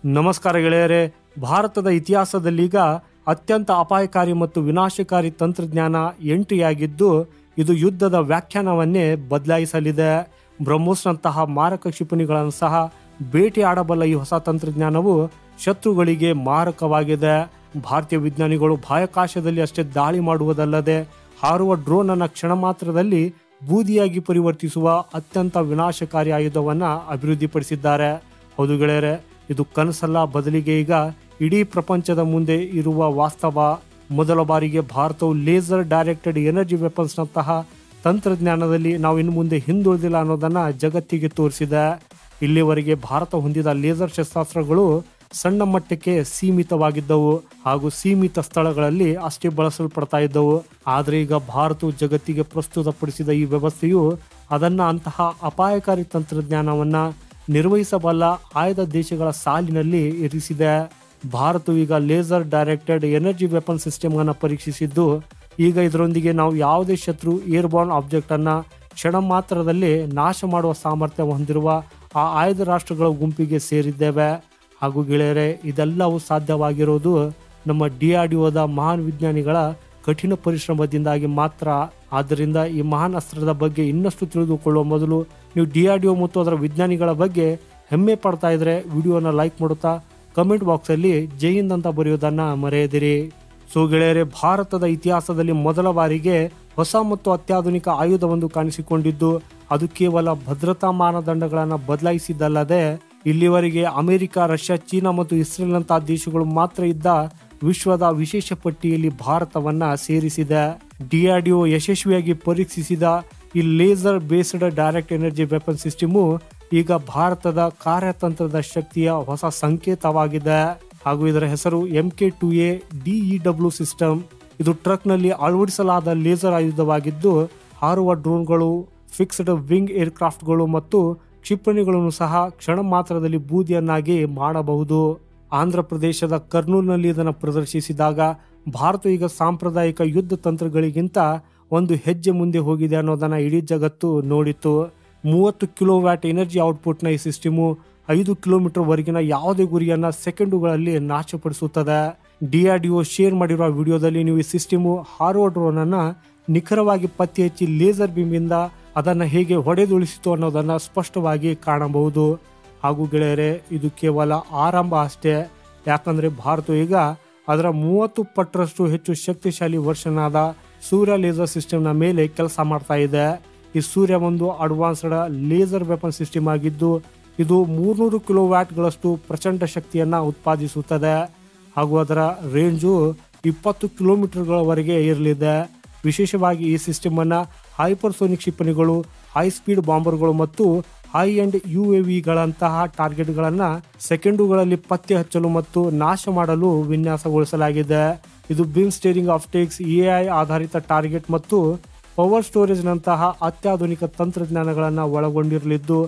ನಮಸ್ಕಾರ ಗೆಳೆಯರೇ. ಭಾರತದ ಇತಿಹಾಸದಲ್ಲೀಗ ಅತ್ಯಂತ ಅಪಾಯಕಾರಿ ಮತ್ತು ವಿನಾಶಕಾರಿ ತಂತ್ರಜ್ಞಾನ ಎಂಟ್ರಿಯಾಗಿದ್ದು, ಇದು ಯುದ್ಧದ ವ್ಯಾಖ್ಯಾನವನ್ನೇ ಬದಲಾಯಿಸಲಿದೆ. ಬ್ರಹ್ಮೋಸ್ನಂತಹ ಮಾರಕ ಕ್ಷಿಪಣಿಗಳನ್ನು ಸಹ ಬೇಟೆಯಾಡಬಲ್ಲ ಈ ಹೊಸ ತಂತ್ರಜ್ಞಾನವು ಶತ್ರುಗಳಿಗೆ ಮಾರಕವಾಗಿದೆ. ಭಾರತೀಯ ವಿಜ್ಞಾನಿಗಳು ಬಾಹ್ಯಾಕಾಶದಲ್ಲಿ ಅಷ್ಟೇ ದಾಳಿ ಮಾಡುವುದಲ್ಲದೆ ಹಾರುವ ಡ್ರೋನ್ ಅನ್ನು ಕ್ಷಣ ಮಾತ್ರದಲ್ಲಿ ಬೂದಿಯಾಗಿ ಪರಿವರ್ತಿಸುವ ಅತ್ಯಂತ ವಿನಾಶಕಾರಿ ಆಯುಧವನ್ನು ಅಭಿವೃದ್ಧಿಪಡಿಸಿದ್ದಾರೆ. ಹೌದು ಗೆಳೆಯರೆ, ಇದು ಕನಸಲ್ಲ, ಬದಲಿಗೆ ಈಗ ಇಡೀ ಪ್ರಪಂಚದ ಮುಂದೆ ಇರುವ ವಾಸ್ತವ. ಮೊದಲ ಬಾರಿಗೆ ಭಾರತವು ಲೇಸರ್ ಡೈರೆಕ್ಟೆಡ್ ಎನರ್ಜಿ ವೆಪನ್ಸ್ನಂತಹ ತಂತ್ರಜ್ಞಾನದಲ್ಲಿ ನಾವು ಇನ್ನು ಮುಂದೆ ಹಿಂದುಳಿದಿಲ್ಲ ಅನ್ನೋದನ್ನು ಜಗತ್ತಿಗೆ ತೋರಿಸಿದೆ. ಇಲ್ಲಿವರೆಗೆ ಭಾರತ ಹೊಂದಿದ ಲೇಸರ್ ಶಸ್ತ್ರಾಸ್ತ್ರಗಳು ಸಣ್ಣ ಮಟ್ಟಕ್ಕೆ ಸೀಮಿತವಾಗಿದ್ದವು ಹಾಗೂ ಸೀಮಿತ ಸ್ಥಳಗಳಲ್ಲಿ ಅಷ್ಟೇ ಬಳಸಲ್ಪಡ್ತಾ ಇದ್ದವು. ಆದರೆ ಈಗ ಭಾರತವು ಜಗತ್ತಿಗೆ ಪ್ರಸ್ತುತಪಡಿಸಿದ ಈ ವ್ಯವಸ್ಥೆಯು ಅದನ್ನು ಅಂತಹ ಅಪಾಯಕಾರಿ ತಂತ್ರಜ್ಞಾನವನ್ನು ನಿರ್ವಹಿಸಬಲ್ಲ ಆಯ್ದ ದೇಶಗಳ ಸಾಲಿನಲ್ಲಿ ಇರಿಸಿದೆ. ಭಾರತವು ಈಗ laser directed energy weapon system ಅನ್ನು ಪರೀಕ್ಷಿಸಿದ್ದು, ಈಗ ಇದರೊಂದಿಗೆ ನಾವು ಯಾವುದೇ ಶತ್ರು ಏರ್ಬೋರ್ನ್ ಆಬ್ಜೆಕ್ಟ್ ಅನ್ನ ಕ್ಷಣ ಮಾತ್ರದಲ್ಲಿ ನಾಶ ಮಾಡುವ ಸಾಮರ್ಥ್ಯ ಹೊಂದಿರುವ ಆ ಆಯ್ದ ರಾಷ್ಟ್ರಗಳ ಗುಂಪಿಗೆ ಸೇರಿದ್ದೇವೆ. ಹಾಗೂ ಗೆಳೆಯರೆ, ಇದೆಲ್ಲವೂ ಸಾಧ್ಯವಾಗಿರೋದು ನಮ್ಮ DRDOದ ಮಹಾನ್ ವಿಜ್ಞಾನಿಗಳ ಕಠಿಣ ಪರಿಶ್ರಮದಿಂದಾಗಿ ಮಾತ್ರ. ಆದ್ದರಿಂದ ಈ ಮಹಾನ್ ಅಸ್ತ್ರದ ಬಗ್ಗೆ ಇನ್ನಷ್ಟು ತಿಳಿದುಕೊಳ್ಳುವ ಮೊದಲು ನೀವು DRDO ಮತ್ತು ಅದರ ವಿಜ್ಞಾನಿಗಳ ಬಗ್ಗೆ ಹೆಮ್ಮೆ ಪಡ್ತಾ ಇದ್ರೆ ವಿಡಿಯೋನ ಲೈಕ್ ಮಾಡುತ್ತಾ ಕಮೆಂಟ್ ಬಾಕ್ಸಲ್ಲಿ ಜೈ ಹಿಂದ್ ಅಂತ ಬರೆಯೋದನ್ನ ಮರೆಯದಿರಿ. ಸೊ ಗೆಳೆಯರೆ, ಭಾರತದ ಇತಿಹಾಸದಲ್ಲಿ ಮೊದಲ ಬಾರಿಗೆ ಹೊಸ ಮತ್ತು ಅತ್ಯಾಧುನಿಕ ಆಯುಧವೊಂದು ಕಾಣಿಸಿಕೊಂಡಿದ್ದು, ಅದು ಕೇವಲ ಭದ್ರತಾ ಮಾನದಂಡಗಳನ್ನು ಬದಲಾಯಿಸಿದ್ದಲ್ಲದೆ ಇಲ್ಲಿವರೆಗೆ ಅಮೆರಿಕ, ರಷ್ಯಾ, ಚೀನಾ ಮತ್ತು ಇಸ್ರೇಲ್ನಂತಹ ದೇಶಗಳು ಮಾತ್ರ ಇದ್ದ ವಿಶ್ವದ ವಿಶೇಷ ಪಟ್ಟಿಯಲ್ಲಿ ಭಾರತವನ್ನ ಸೇರಿಸಿದೆ. DRDO ಯಶಸ್ವಿಯಾಗಿ ಪರೀಕ್ಷಿಸಿದ ಈ laser based direct energy weapon system ಈಗ ಭಾರತದ ಕಾರ್ಯತಂತ್ರದ ಶಕ್ತಿಯ ಹೊಸ ಸಂಕೇತವಾಗಿದೆ. ಹಾಗೂ ಇದರ ಹೆಸರು MK2A DEW ಸಿಸ್ಟಮ್. ಇದು ಟ್ರಕ್ನಲ್ಲಿ ಅಳವಡಿಸಲಾದ ಲೇಸರ್ ಆಯುಧವಾಗಿದ್ದು, ಹಾರುವ ಡ್ರೋನ್ಗಳು, ಫಿಕ್ಸ್ಡ್ ವಿಂಗ್ ಏರ್ಕ್ರಾಫ್ಟ್ಗಳು ಮತ್ತು ಕ್ಷಿಪಣಿಗಳನ್ನು ಸಹ ಕ್ಷಣ ಮಾತ್ರದಲ್ಲಿ ಬೂದಿಯನ್ನಾಗಿ ಮಾಡಬಹುದು. ಆಂಧ್ರ ಪ್ರದೇಶದ ಕರ್ನೂಲ್ನಲ್ಲಿ ಇದನ್ನು ಪ್ರದರ್ಶಿಸಿದಾಗ ಭಾರತ ಈಗ ಸಾಂಪ್ರದಾಯಿಕ ಯುದ್ಧ ತಂತ್ರಗಳಿಗಿಂತ ಒಂದು ಹೆಜ್ಜೆ ಮುಂದೆ ಹೋಗಿದೆ ಅನ್ನೋದನ್ನ ಇಡೀ ಜಗತ್ತು ನೋಡಿತು. 30 ಕಿಲೋವ್ಯಾಟ್ ಎನರ್ಜಿ ಔಟ್ಪುಟ್ನ ಈ ಸಿಸ್ಟಮು 5 ಕಿಲೋಮೀಟರ್ ವರೆಗಿನ ಯಾವುದೇ ಗುರಿಯನ್ನ ಸೆಕೆಂಡುಗಳಲ್ಲಿ ನಾಶಪಡಿಸುತ್ತದೆ. DRDO ಶೇರ್ ಮಾಡಿರುವ ವಿಡಿಯೋದಲ್ಲಿ ನೀವು ಈ ಸಿಸ್ಟಮು ಹಾರುವ ಡ್ರೋನ್ ಅನ್ನ ನಿಖರವಾಗಿ ಪತ್ತೆ ಹಚ್ಚಿ ಲೇಸರ್ ಬೀಮಿಂದ ಅದನ್ನು ಹೇಗೆ ಹೊಡೆದುಳಿಸಿತು ಅನ್ನೋದನ್ನ ಸ್ಪಷ್ಟವಾಗಿ ಕಾಣಬಹುದು. ಹಾಗೂ ಗೆಳೆಯರೆ, ಇದು ಕೇವಲ ಆರಂಭ ಅಷ್ಟೇ. ಯಾಕಂದ್ರೆ ಭಾರತ ಈಗ ಅದರ 30 ಪಟ್ಟರಷ್ಟು ಹೆಚ್ಚು ಶಕ್ತಿಶಾಲಿ ವರ್ಷನ್ ಆದ ಸೂರ್ಯ ಲೇಸರ್ ಸಿಸ್ಟಮ್ನ ಮೇಲೆ ಕೆಲಸ ಮಾಡ್ತಾ ಇದೆ. ಈ ಸೂರ್ಯ ಒಂದು ಅಡ್ವಾನ್ಸ್ಡ್ ಲೇಸರ್ ವೆಪನ್ ಸಿಸ್ಟಮ್ ಆಗಿದ್ದು, ಇದು 300 ಕಿಲೋವ್ಯಾಟ್ಗಳಷ್ಟು ಪ್ರಚಂಡ ಶಕ್ತಿಯನ್ನ ಉತ್ಪಾದಿಸುತ್ತದೆ. ಹಾಗೂ ಅದರ ರೇಂಜು 20 ಕಿಲೋಮೀಟರ್ಗಳವರೆಗೆ ಇರಲಿದೆ. ವಿಶೇಷವಾಗಿ ಈ ಸಿಸ್ಟಮ್ ಅನ್ನ ಹೈಪರ್ಸೋನಿಕ್ ಕ್ಷಿಪಣಿಗಳು, ಹೈ ಸ್ಪೀಡ್ ಬಾಂಬರ್ಗಳು ಮತ್ತು ಹೈ ಎಂಡ್ UAVಗಳಂತಹ ಟಾರ್ಗೆಟ್ಗಳನ್ನ ಸೆಕೆಂಡುಗಳಲ್ಲಿ ಪತ್ತೆ ಹಚ್ಚಲು ಮತ್ತು ನಾಶ ಮಾಡಲು ವಿನ್ಯಾಸಗೊಳಿಸಲಾಗಿದೆ. ಇದು ಬೀಮ್ ಸ್ಟೇರಿಂಗ್ ಆಪ್ಟಿಕ್ಸ್, AI ಆಧಾರಿತ ಟಾರ್ಗೆಟ್ ಮತ್ತು ಪವರ್ ಸ್ಟೋರೇಜ್ ನಂತಹ ಅತ್ಯಾಧುನಿಕ ತಂತ್ರಜ್ಞಾನಗಳನ್ನು ಒಳಗೊಂಡಿರಲಿದ್ದು,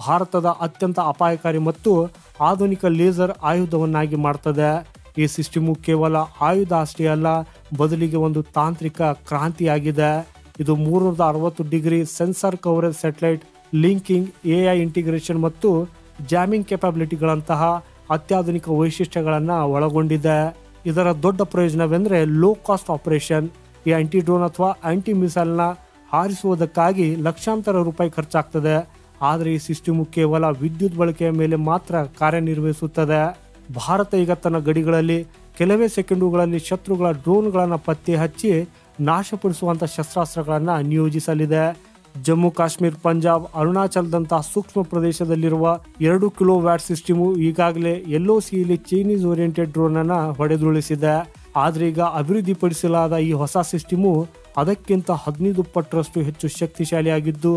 ಭಾರತದ ಅತ್ಯಂತ ಅಪಾಯಕಾರಿ ಮತ್ತು ಆಧುನಿಕ ಲೇಸರ್ ಆಯುಧವನ್ನಾಗಿ ಮಾಡ್ತದೆ. ಈ ಸಿಸ್ಟಮು ಕೇವಲ ಆಯುಧ ಅಷ್ಟೇ ಅಲ್ಲ, ಬದಲಿಗೆ ಒಂದು ತಾಂತ್ರಿಕ ಕ್ರಾಂತಿಯಾಗಿದೆ. ಇದು 360 degree sensor coverage, satellite linking, AI integration ಮತ್ತು ಜಾಮಿಂಗ್ ಕೆಪಾಬಿಲಿಟಿಗಳಂತಹ ಅತ್ಯಾಧುನಿಕ ವೈಶಿಷ್ಟ್ಯಗಳನ್ನು ಒಳಗೊಂಡಿದೆ. ಇದರ ದೊಡ್ಡ ಪ್ರಯೋಜನವೆಂದರೆ ಲೋ ಕಾಸ್ಟ್ ಆಪರೇಷನ್. ಈ ಆಂಟಿ ಡ್ರೋನ್ ಅಥವಾ ಆಂಟಿ ಮಿಸೈಲ್ನ ಹಾರಿಸುವುದಕ್ಕಾಗಿ ಲಕ್ಷಾಂತರ ರೂಪಾಯಿ ಖರ್ಚಾಗ್ತದೆ. ಆದರೆ ಈ ಸಿಸ್ಟಮು ಕೇವಲ ವಿದ್ಯುತ್ ಬಳಕೆಯ ಮೇಲೆ ಮಾತ್ರ ಕಾರ್ಯನಿರ್ವಹಿಸುತ್ತದೆ. ಭಾರತ ಈಗ ತನ್ನ ಗಡಿಗಳಲ್ಲಿ ಕೆಲವೇ ಸೆಕೆಂಡುಗಳಲ್ಲಿ ಶತ್ರುಗಳ ಡ್ರೋನ್ಗಳನ್ನು ಪತ್ತೆ ಹಚ್ಚಿ ನಾಶಪಡಿಸುವಂಥ ಶಸ್ತ್ರಾಸ್ತ್ರಗಳನ್ನು ನಿಯೋಜಿಸಲಿದೆ. ಜಮ್ಮು ಕಾಶ್ಮೀರ್, ಪಂಜಾಬ್, ಅರುಣಾಚಲದಂತಹ ಸೂಕ್ಷ್ಮ ಪ್ರದೇಶದಲ್ಲಿರುವ 2 ಕಿಲೋವ್ಯಾಟ್ ಸಿಸ್ಟಮು ಈಗಾಗಲೇ LOCಯಲ್ಲಿ ಚೈನೀಸ್ ಓರಿಯೆಂಟೆಡ್ ಡ್ರೋನ್ ಅನ್ನ ಹೊಡೆದುರುಳಿಸಿದೆ. ಆದ್ರೆ ಈಗ ಅಭಿವೃದ್ಧಿಪಡಿಸಲಾದ ಈ ಹೊಸ ಸಿಸ್ಟಮು ಅದಕ್ಕಿಂತ 15 ಪಟ್ಟರಷ್ಟು ಹೆಚ್ಚು ಶಕ್ತಿಶಾಲಿಯಾಗಿದ್ದು,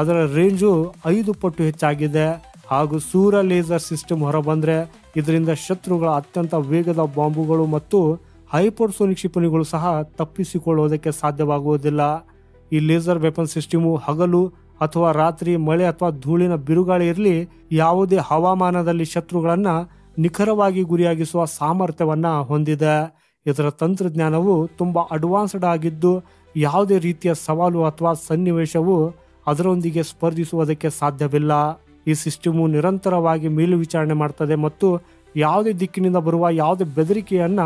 ಅದರ ರೇಂಜು 5 ಪಟ್ಟು ಹೆಚ್ಚಾಗಿದೆ. ಹಾಗೂ ಸೂರ್ಯ ಲೇಸರ್ ಸಿಸ್ಟಮ್ ಹೊರಬಂದ್ರೆ ಇದರಿಂದ ಶತ್ರುಗಳ ಅತ್ಯಂತ ವೇಗದ ಬಾಂಬುಗಳು ಮತ್ತು ಹೈಪರ್ಸೋನಿಕ್ ಕ್ಷಿಪಣಿಗಳು ಸಹ ತಪ್ಪಿಸಿಕೊಳ್ಳುವುದಕ್ಕೆ ಸಾಧ್ಯವಾಗುವುದಿಲ್ಲ. ಈ ಲೇಸರ್ ವೆಪನ್ ಸಿಸ್ಟಮು ಹಗಲು ಅಥವಾ ರಾತ್ರಿ, ಮಳೆ ಅಥವಾ ಧೂಳಿನ ಬಿರುಗಾಳಿ ಇರಲಿ, ಯಾವುದೇ ಹವಾಮಾನದಲ್ಲಿ ಶತ್ರುಗಳನ್ನ ನಿಖರವಾಗಿ ಗುರಿಯಾಗಿಸುವ ಸಾಮರ್ಥ್ಯವನ್ನ ಹೊಂದಿದೆ. ಇದರ ತಂತ್ರಜ್ಞಾನವು ತುಂಬಾ ಅಡ್ವಾನ್ಸ್ಡ್ ಆಗಿದ್ದು, ಯಾವುದೇ ರೀತಿಯ ಸವಾಲು ಅಥವಾ ಸನ್ನಿವೇಶವು ಅದರೊಂದಿಗೆ ಸ್ಪರ್ಧಿಸುವುದಕ್ಕೆ ಸಾಧ್ಯವಿಲ್ಲ. ಈ ಸಿಸ್ಟಮು ನಿರಂತರವಾಗಿ ಮೇಲ್ವಿಚಾರಣೆ ಮಾಡ್ತದೆ ಮತ್ತು ಯಾವುದೇ ದಿಕ್ಕಿನಿಂದ ಬರುವ ಯಾವುದೇ ಬೆದರಿಕೆಯನ್ನ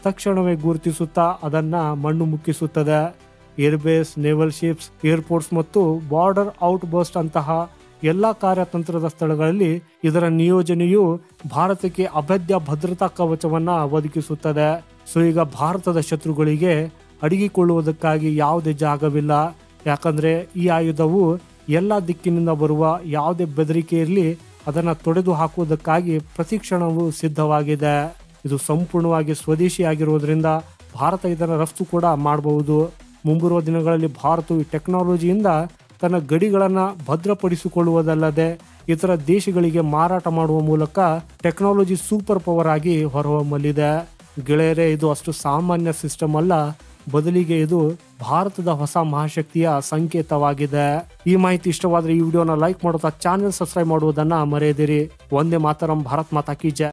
ತಕ್ಷಣವೇ ಗುರುತಿಸುತ್ತಾ ಅದನ್ನ ಮಣ್ಣು ಮುಕ್ಕಿಸುತ್ತದೆ. ಏರ್ಬೇಸ್, ನೇವಲ್ ಶಿಪ್ಸ್, ಏರ್ಪೋರ್ಟ್ಸ್ ಮತ್ತು ಬಾರ್ಡರ್ ಔಟ್ ಬಸ್ಟ್ ಅಂತಹ ಎಲ್ಲಾ ಕಾರ್ಯತಂತ್ರದ ಸ್ಥಳಗಳಲ್ಲಿ ಇದರ ನಿಯೋಜನೆಯು ಭಾರತಕ್ಕೆ ಅಭೇದ್ಯ ಭದ್ರತಾ ಕವಚವನ್ನ ಒದಗಿಸುತ್ತದೆ. ಸೊ ಈಗ ಭಾರತದ ಶತ್ರುಗಳಿಗೆ ಅಡಗಿಕೊಳ್ಳುವುದಕ್ಕಾಗಿ ಯಾವುದೇ ಜಾಗವಿಲ್ಲ. ಯಾಕಂದ್ರೆ ಈ ಆಯುಧವು ಎಲ್ಲ ದಿಕ್ಕಿನಿಂದ ಬರುವ ಯಾವುದೇ ಬೆದರಿಕೆ ಇರಲಿ ಅದನ್ನ ತೊಡೆದು ಹಾಕುವುದಕ್ಕಾಗಿ ಪ್ರತಿಕ್ಷಣವೂ ಸಿದ್ಧವಾಗಿದೆ. ಇದು ಸಂಪೂರ್ಣವಾಗಿ ಸ್ವದೇಶಿಯಾಗಿರುವುದರಿಂದ ಭಾರತ ಇದರ ರಫ್ತು ಕೂಡ ಮಾಡಬಹುದು. ಮುಂಬರುವ ದಿನಗಳಲ್ಲಿ ಭಾರತವು ಈ ಟೆಕ್ನಾಲಜಿಯಿಂದ ತನ್ನ ಗಡಿಗಳನ್ನು ಭದ್ರಪಡಿಸಿಕೊಳ್ಳುವುದಲ್ಲದೆ ಇತರ ದೇಶಗಳಿಗೆ ಮಾರಾಟ ಮಾಡುವ ಮೂಲಕ ಟೆಕ್ನಾಲಜಿ ಸೂಪರ್ ಪವರ್ ಆಗಿ ಹೊರಹೊಮ್ಮಲಿದೆ. ಗೆಳೆಯರೇ, ಇದು ಅಷ್ಟು ಸಾಮಾನ್ಯ ಸಿಸ್ಟಮ್ ಅಲ್ಲ, ಬದಲಿಗೆ ಇದು ಭಾರತದ ಹೊಸ ಮಹಾಶಕ್ತಿಯ ಸಂಕೇತವಾಗಿದೆ. ಈ ಮಾಹಿತಿ ಇಷ್ಟವಾದರೆ ಈ ವಿಡಿಯೋನ ಲೈಕ್ ಮಾಡುತ್ತಾ ಚಾನೆಲ್ ಸಬ್ಸ್ಕ್ರೈಬ್ ಮಾಡುವುದನ್ನ ಮರೆಯದಿರಿ. ವಂದೇ ಮಾತರಂ, ಭಾರತ್ ಮಾತಾ ಕಿ ಜೈ.